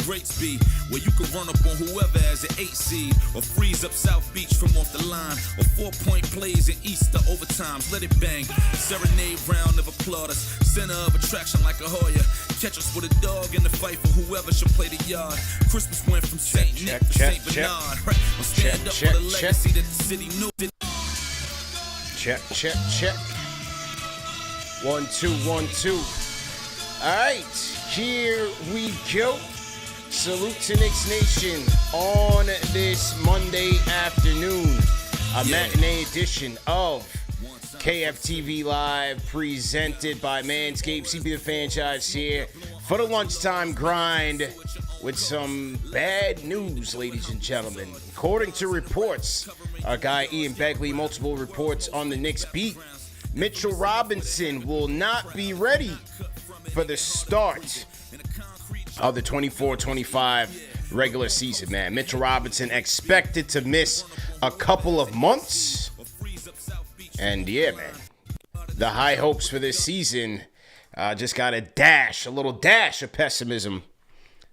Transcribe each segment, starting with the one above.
greats be, where you can run up on whoever as an 8 seed, or freeze up South Beach from off the line, or 4-point plays in Easter overtimes. Let it bang. Serenade round of applauders, center of attraction like a Hoya. Catch us with a dog in the fight for whoever should play the yard. Christmas went from Saint Nick to Saint Bernard. We'll stand up for the legacy that the city knew. Check. 1 2 1 2. All right, here we go. Salute to Knicks Nation on this Monday afternoon, a matinee edition of KFTV Live, presented by Manscaped. CP the franchise here for the lunchtime grind with some bad news, ladies and gentlemen. According to reports, our guy Ian Begley, multiple reports on the Knicks beat, Mitchell Robinson will not be ready for the start of the 24-25 regular season, man. Mitchell Robinson expected to miss a couple of months. And yeah, man, the high hopes for this season just got a little dash of pessimism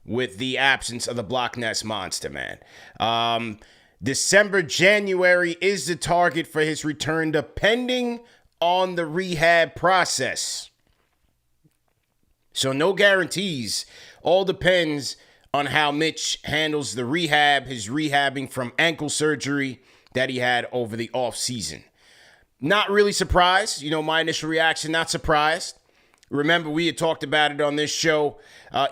with the absence of the Block Ness monster, man. December, January is the target for his return, depending on the rehab process. So no guarantees. All depends on how Mitch handles the rehab, his rehabbing from ankle surgery that he had over the offseason. Not really surprised. My initial reaction, not surprised. Remember, we had talked about it on this show,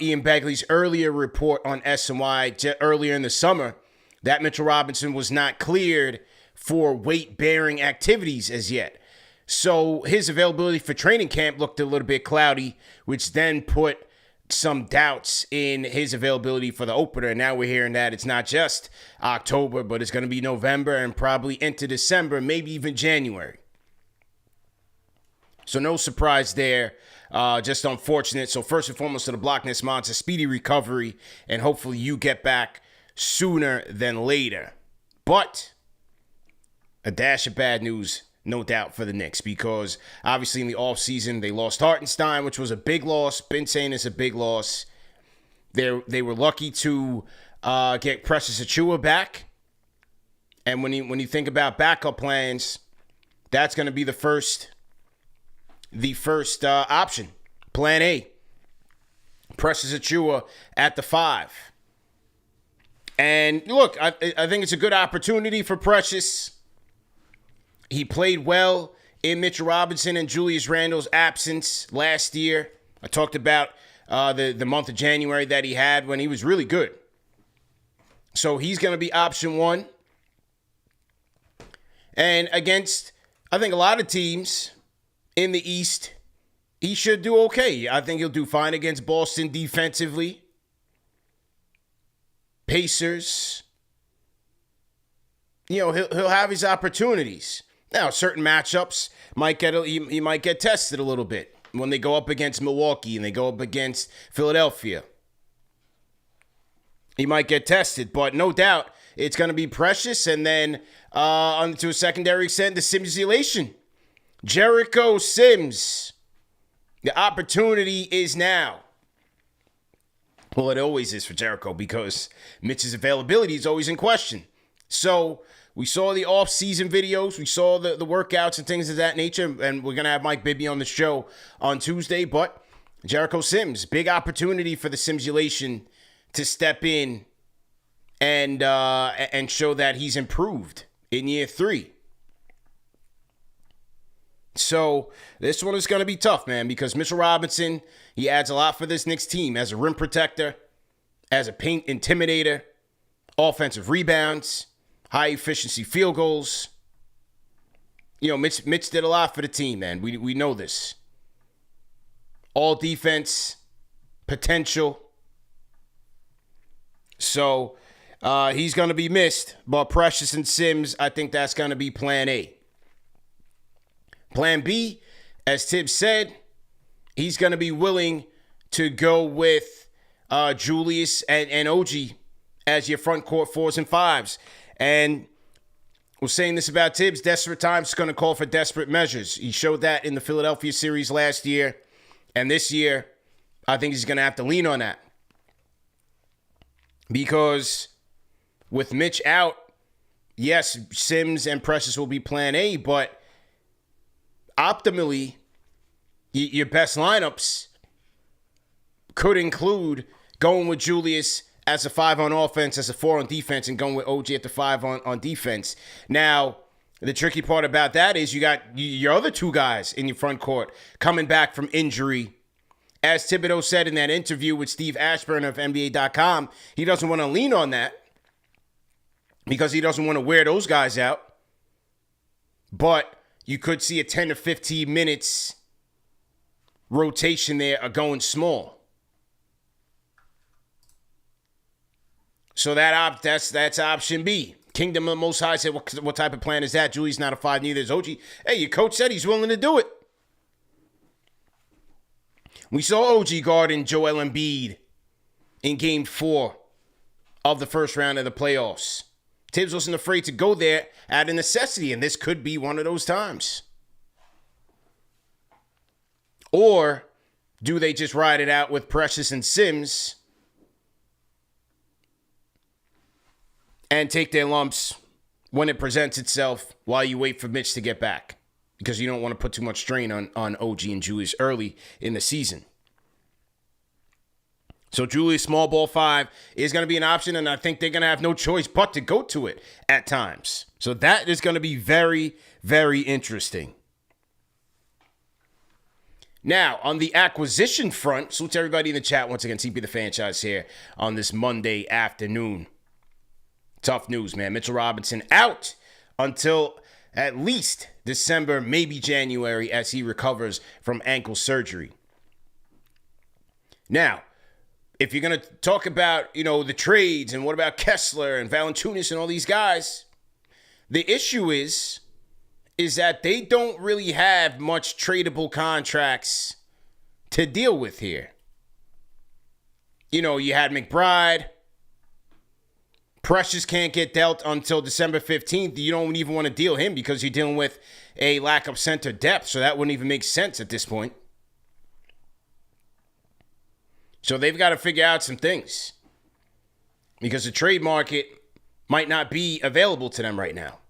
Ian Begley's earlier report on SNY earlier in the summer, that Mitchell Robinson was not cleared for weight-bearing activities as yet. So his availability for training camp looked a little bit cloudy, which then put some doubts in his availability for the opener. And now we're hearing that it's not just October, but it's going to be November and probably into December, maybe even January. So no surprise there. Just unfortunate. So first and foremost to the Block Ness monster, speedy recovery, and hopefully you get back sooner than later. But a dash of bad news, no doubt, for the Knicks, because obviously in the offseason they lost Hartenstein, which was a big loss. Been saying it's a big loss. They were lucky to get Precious Achiuwa back. And when you think about backup plans, that's going to be the first option. Plan A. Precious Achiuwa at the 5. And look, I think it's a good opportunity for Precious. He played well in Mitchell Robinson and Julius Randle's absence last year. I talked about the month of January that he had when he was really good. So he's going to be option 1. And against, I think, a lot of teams in the East, he should do okay. I think he'll do fine against Boston defensively. Pacers. He'll have his opportunities. Now, certain matchups he might get tested a little bit when they go up against Milwaukee and they go up against Philadelphia. He might get tested, but no doubt it's going to be Precious, and then to a secondary extent, the simulation. Jericho Sims. The opportunity is now. Well, it always is for Jericho because Mitch's availability is always in question. So we saw the off-season videos. We saw the workouts and things of that nature. And we're going to have Mike Bibby on the show on Tuesday. But Jericho Sims, big opportunity for the simulation to step in and show that he's improved in year 3. So this one is going to be tough, man, because Mitchell Robinson, he adds a lot for this Knicks team as a rim protector, as a paint intimidator, offensive rebounds, high-efficiency field goals. Mitch did a lot for the team, man. We know this. All defense, potential. So he's going to be missed. But Precious and Sims, I think that's going to be plan A. Plan B, as Tibbs said, he's going to be willing to go with Julius and OG as your front court 4s and 5s. And we're saying this about Tibbs, desperate times is going to call for desperate measures. He showed that in the Philadelphia series last year. And this year, I think he's going to have to lean on that. Because with Mitch out, yes, Sims and Precious will be plan A, but optimally, your best lineups could include going with Julius as a 5 on offense, as a 4 on defense, and going with OG at the 5 on defense. Now, the tricky part about that is you got your other two guys in your front court coming back from injury. As Thibodeau said in that interview with Steve Ashburn of NBA.com, he doesn't want to lean on that because he doesn't want to wear those guys out. But you could see a 10 to 15 minutes rotation there going small. So that's option B. Kingdom of Most High said, what type of plan is that? Julie's not a 5, neither is OG. Hey, your coach said he's willing to do it. We saw OG guarding Joel Embiid in Game 4 of the first round of the playoffs. Tibbs wasn't afraid to go there out of necessity, and this could be one of those times. Or do they just ride it out with Precious and Sims and take their lumps when it presents itself while you wait for Mitch to get back? Because you don't want to put too much strain on OG and Julius early in the season. So Julius small ball 5 is going to be an option, and I think they're going to have no choice but to go to it at times. So that is going to be very, very interesting. Now, on the acquisition front, salute to everybody in the chat. Once again, TP the Franchise here on this Monday afternoon. Tough news, man. Mitchell Robinson out until at least December, maybe January, as he recovers from ankle surgery. Now, if you're going to talk about, the trades and what about Kessler and Valanciunas and all these guys, the issue is that they don't really have much tradable contracts to deal with here. You had McBride. Precious can't get dealt until December 15th. You don't even want to deal him because you're dealing with a lack of center depth, so that wouldn't even make sense at this point. So they've got to figure out some things because the trade market might not be available to them right now.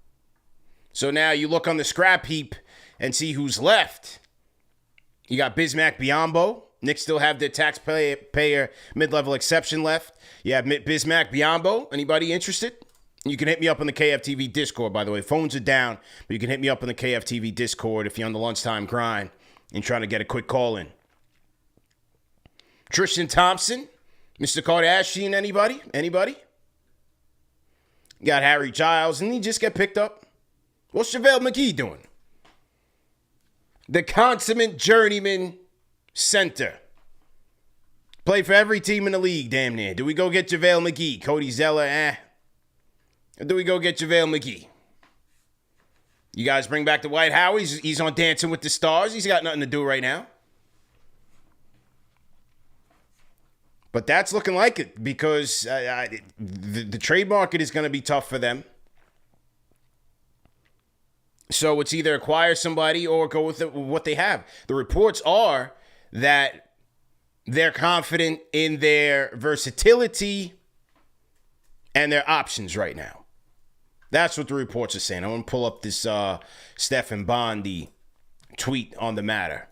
So now you look on the scrap heap and see who's left. You got Bismack Biyombo. Knicks still have their taxpayer mid-level exception left. You have Bismack Biyombo. Anybody interested? You can hit me up on the KFTV Discord, by the way. Phones are down, but you can hit me up on the KFTV Discord if you're on the lunchtime grind and trying to get a quick call in. Tristan Thompson, Mr. Kardashian, anybody? Anybody? You got Harry Giles, and he just get picked up. What's JaVale McGee doing? The consummate journeyman center. Play for every team in the league, damn near. Do we go get JaVale McGee? Cody Zeller, Or do we go get JaVale McGee? You guys bring back the White Howie. He's on Dancing with the Stars. He's got nothing to do right now. But that's looking like it because the trade market is going to be tough for them. So it's either acquire somebody or go with what they have. The reports are that they're confident in their versatility and their options right now. That's what the reports are saying. I'm going to pull up this Stephen Bondi tweet on the matter.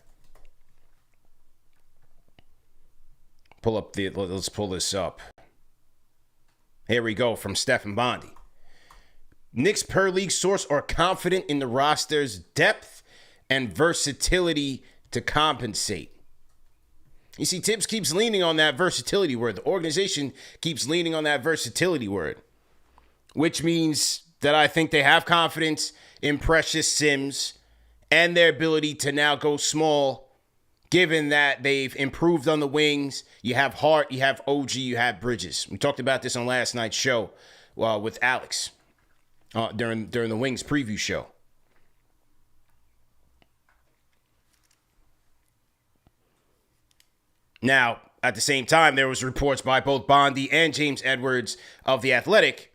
Let's pull this up. Here we go from Stephen Bondi. Knicks per league source are confident in the roster's depth and versatility to compensate. You see, Tibbs keeps leaning on that versatility word. The organization keeps leaning on that versatility word, which means that I think they have confidence in Precious, Sims and their ability to now go small, given that they've improved on the wings. You have Hart, you have OG, you have Bridges. We talked about this on last night's show with Alex during the Wings preview show. Now, at the same time, there was reports by both Bondi and James Edwards of The Athletic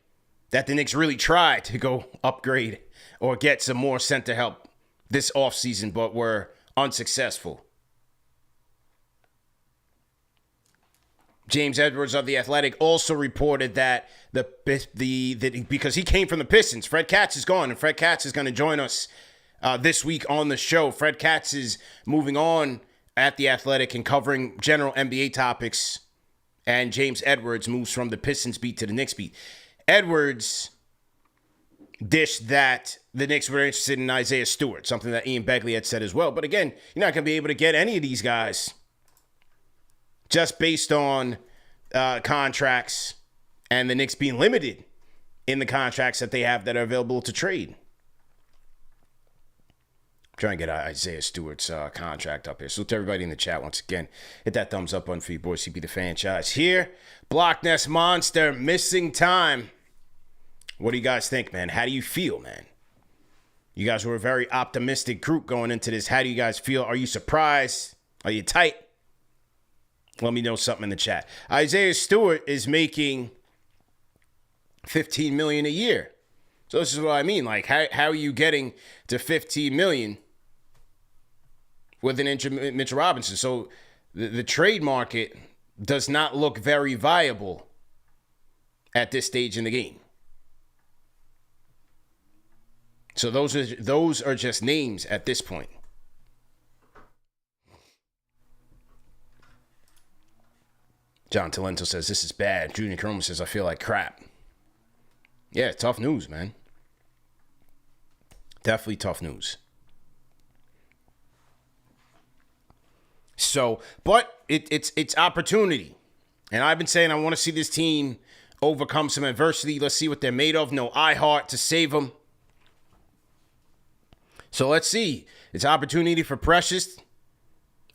that the Knicks really tried to go upgrade or get some more center help this offseason, but were unsuccessful. James Edwards of The Athletic also reported that because he came from the Pistons, Fred Katz is gone, and Fred Katz is going to join us this week on the show. Fred Katz is moving on at The Athletic and covering general NBA topics, and James Edwards moves from the Pistons beat to the Knicks beat. Edwards dished that the Knicks were interested in Isaiah Stewart, something that Ian Begley had said as well. But again, you're not going to be able to get any of these guys just based on contracts and the Knicks being limited in the contracts that they have that are available to trade. Trying to get Isaiah Stewart's contract up here. So to everybody in the chat once again, hit that thumbs up button for your boy CP the Franchise here. Block Nest Monster, missing time. What do you guys think, man? How do you feel, man? You guys were a very optimistic group going into this. How do you guys feel? Are you surprised? Are you tight? Let me know something in the chat. Isaiah Stewart is making $15 million a year. So this is what I mean. Like, how are you getting to $15 million with an inch of Mitchell Robinson? So the trade market does not look very viable at this stage in the game. So those are just names at this point. John Talento says, this is bad. Junior Chroma says, I feel like crap. Yeah, tough news, man. Definitely tough news. So, but it's opportunity. And I've been saying I want to see this team overcome some adversity. Let's see what they're made of. No iHeart to save them. So let's see. It's opportunity for Precious,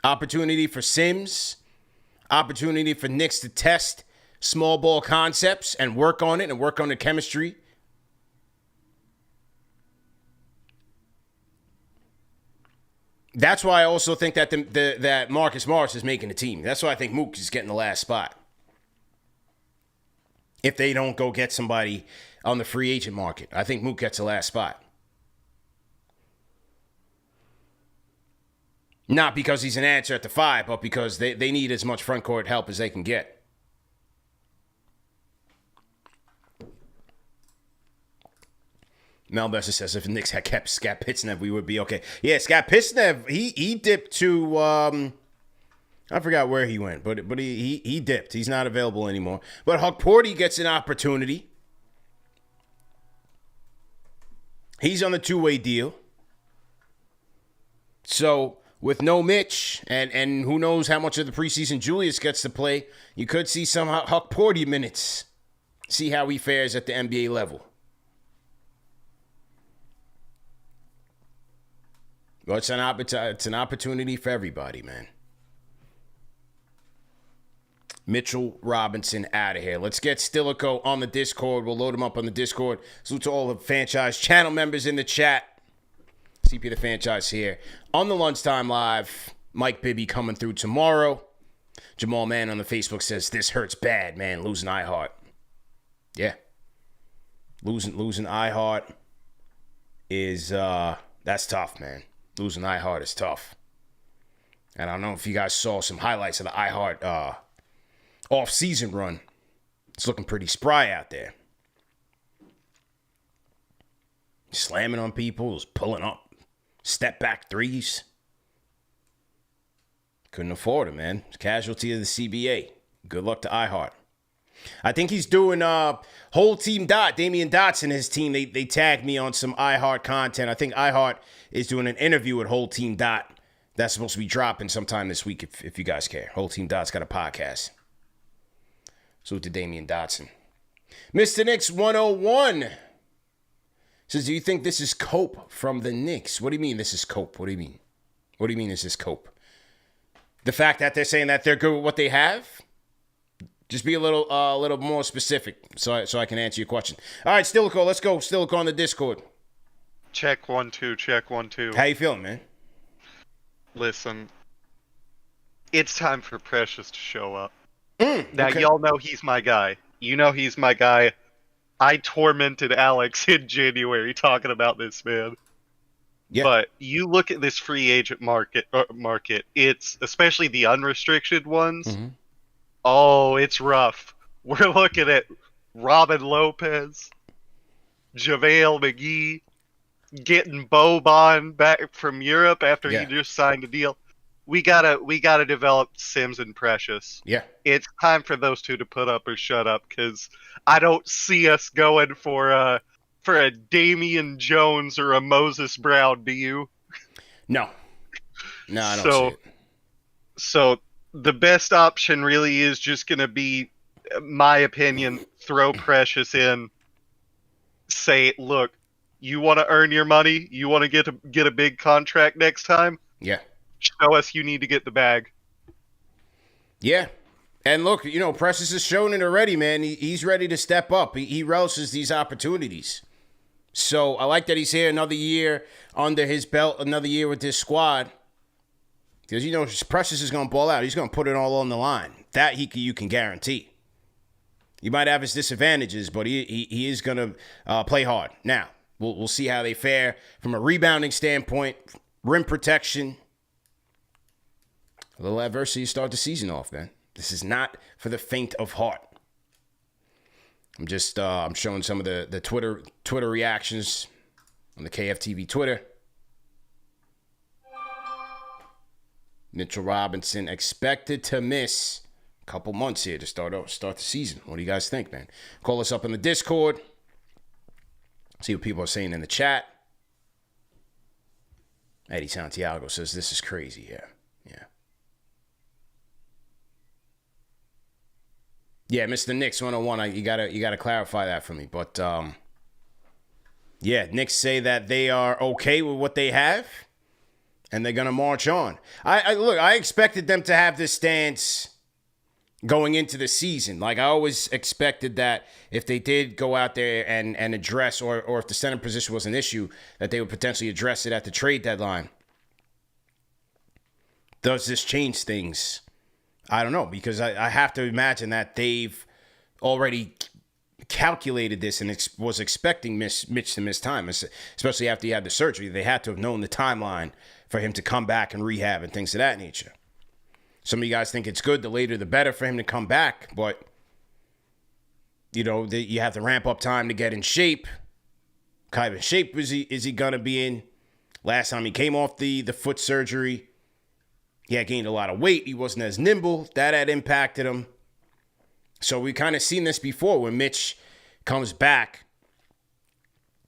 opportunity for Sims, opportunity for Knicks to test small ball concepts and work on it and work on the chemistry. That's why I also think that that Marcus Morris is making the team. That's why I think Mook is getting the last spot. If they don't go get somebody on the free agent market, I think Mook gets the last spot. Not because he's an answer at the 5, but because they need as much front court help as they can get. Mel Besser says if the Knicks had kept Scat Pitsnev, we would be okay. Yeah, Scat Pitsnev, he dipped to, I forgot where he went, but he dipped. He's not available anymore. But Huck Porty gets an opportunity. He's on the two-way deal. So with no Mitch, and who knows how much of the preseason Julius gets to play, you could see some Huck Porty minutes. See how he fares at the NBA level. Well, it's an opportunity for everybody, man. Mitchell Robinson out of here. Let's get Stilico on the Discord. We'll load him up on the Discord. Salute to all the franchise channel members in the chat. CP the Franchise here on the Lunchtime Live. Mike Bibby coming through tomorrow. Jamal Mann on the Facebook says, this hurts bad, man. Losing iHeart. Yeah. Losing iHeart is, that's tough, man. Losing iHeart is tough. And I don't know if you guys saw some highlights of the iHeart off-season run. It's looking pretty spry out there. Slamming on people, pulling up step back threes. Couldn't afford it, man. It's casualty of the CBA. Good luck to iHeart. I think he's doing whole team dot. Damian Dotson and his team, they tagged me on some iHeart content. I think iHeart is doing an interview with whole team dot. That's supposed to be dropping sometime this week if you guys care. Whole team dot's got a podcast. Salute to Damian Dotson. Mr. Knicks 101 says, do you think this is cope from the Knicks? What do you mean this is cope? What do you mean? What do you mean this is cope? The fact that they're saying that they're good with what they have? Just be a little more specific so I can answer your question. All right, Stilico, let's go. Stilico on the Discord. Check 1 2, check 1 2. How you feeling, man? Listen, it's time for Precious to show up. Now, y'all know he's my guy. You know he's my guy. I tormented Alex in January talking about this, man. Yeah. But you look at this free agent market, it's especially the unrestricted ones. Mm-hmm. Oh, it's rough. We're looking at Robin Lopez, JaVale McGee, getting Boban back from Europe after he Yeah. just signed a deal. We gotta develop Sims and Precious. Yeah. It's time for those two to put up or shut up, because I don't see us going for a Damian Jones or a Moses Brown. Do you? No. No, I don't see it. So the best option really is just gonna be, my opinion, throw Precious in. Say, look, you want to earn your money? You want to get a big contract next time? Yeah. Show us you need to get the bag. Yeah. And look, Precious has shown it already, man. He's ready to step up. He relishes these opportunities. So I like that he's here another year under his belt, another year with this squad. Because, Precious is going to ball out. He's going to put it all on the line. That you can guarantee. You might have his disadvantages, but he is going to play hard. Now, we'll see how they fare from a rebounding standpoint, rim protection. A little adversity to start the season off, man. This is not for the faint of heart. I'm showing some of the Twitter reactions on the KFTV Twitter. Mitchell Robinson expected to miss a couple months here to start the season. What do you guys think, man? Call us up in the Discord. See what people are saying in the chat. Eddie Santiago says this is crazy. Yeah. Yeah, Mr. Knicks 101. You gotta clarify that for me. But yeah, Knicks say that they are okay with what they have, and they're gonna march on. I expected them to have this stance going into the season. Like, I always expected that if they did go out there and address, or if the center position was an issue, that they would potentially address it at the trade deadline. Does this change things? I don't know, because I have to imagine that they've already calculated this and was expecting Mitch to miss time, especially after he had the surgery. They had to have known the timeline for him to come back and rehab and things of that nature. Some of you guys think it's good. The later, the better for him to come back. But, you have to ramp up time to get in shape. What kind of shape is he going to be in? Last time he came off the foot surgery, he had gained a lot of weight. He wasn't as nimble. That had impacted him. So we kind of seen this before when Mitch comes back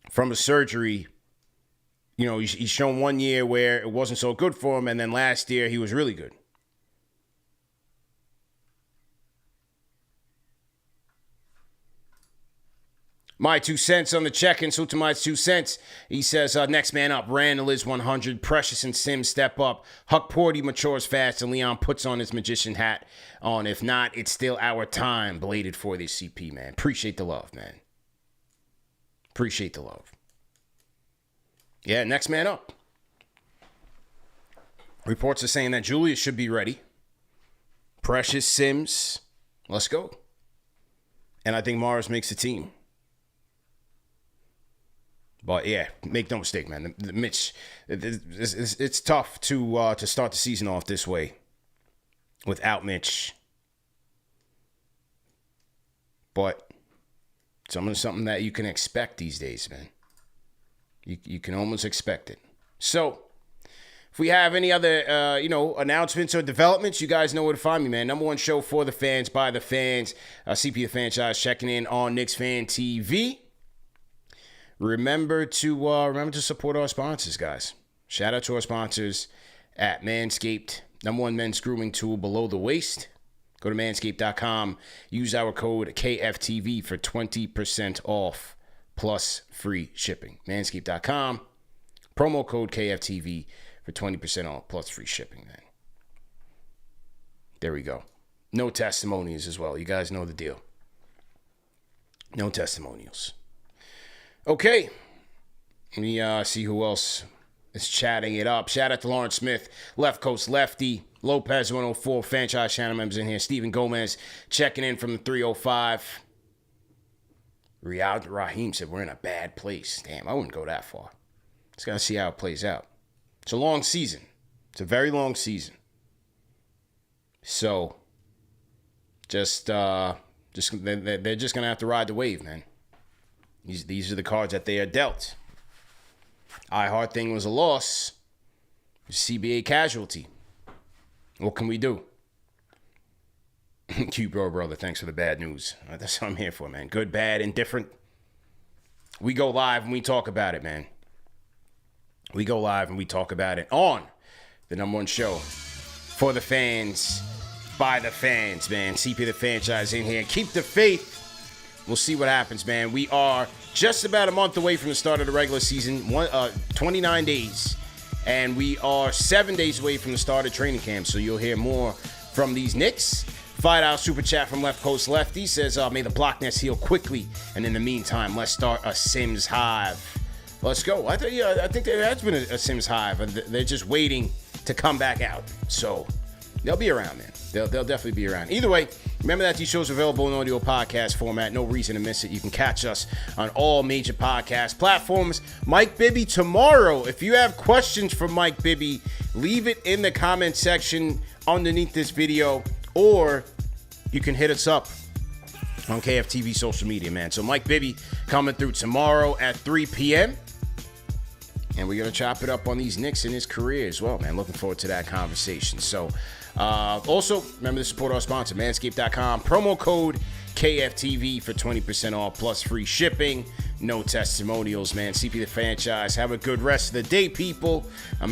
from a surgery. He's shown 1 year where it wasn't so good for him, and then last year he was really good. My 2 cents on the check-in. So to my 2 cents, he says, next man up, Randall is 100. Precious and Sims step up. Huck Porty matures fast, and Leon puts on his magician hat on. If not, it's still our time. Belated for this CP, man. Appreciate the love, man. Appreciate the love. Yeah, next man up. Reports are saying that Julius should be ready. Precious, Sims, let's go. And I think Morris makes the team. But yeah, make no mistake, man. Mitch, it's tough to start the season off this way without Mitch. But it's almost something that you can expect these days, man. You can almost expect it. So, if we have any other, announcements or developments, you guys know where to find me, man. Number one show for the fans, by the fans. CP the Franchise checking in on KnicksFanTV. Remember to support our sponsors, guys. Shout out to our sponsors at Manscaped, number one men's grooming tool below the waist. Go to manscaped.com. Use our code KFTV for 20% off plus free shipping. Manscaped.com. Promo code KFTV for 20% off plus free shipping, man. There we go. No testimonials as well. You guys know the deal. No testimonials. Okay, let me see who else is chatting it up. Shout out to Lawrence Smith, Left Coast Lefty, Lopez 104, franchise channel members in here. Stephen Gomez checking in from the 305. Riyad Rahim said we're in a bad place. Damn, I wouldn't go that far. Just gotta see how it plays out. It's a long season. It's a very long season. So, they're just gonna have to ride the wave, man. These are the cards that they are dealt. iHeart thing was a loss. CBA casualty. What can we do? Cute brother, thanks for the bad news. That's what I'm here for, man. Good, bad, indifferent. We go live and we talk about it, man. We go live and we talk about it on the number one show for the fans, by the fans, man. CP the franchise in here. Keep the faith. We'll see what happens, man. We are just about a month away from the start of the regular season, 29 days. And we are 7 days away from the start of training camp. So you'll hear more from these Knicks. $5 super chat from Left Coast Lefty says, may the block nets heal quickly. And in the meantime, let's start a Sims hive. Let's go. I think there has been a Sims hive. They're just waiting to come back out. So they'll be around, man. They'll definitely be around. Either way, remember that these shows are available in audio podcast format. No reason to miss it. You can catch us on all major podcast platforms. Mike Bibby tomorrow. If you have questions for Mike Bibby, leave it in the comment section underneath this video, or you can hit us up on KFTV social media, man. So Mike Bibby coming through tomorrow at 3 p.m. And we're going to chop it up on these Knicks in his career as well, man. Looking forward to that conversation. So, also, remember to support our sponsor, manscaped.com. Promo code KFTV for 20% off plus free shipping. No testimonials, man. CP the franchise. Have a good rest of the day, people. I'm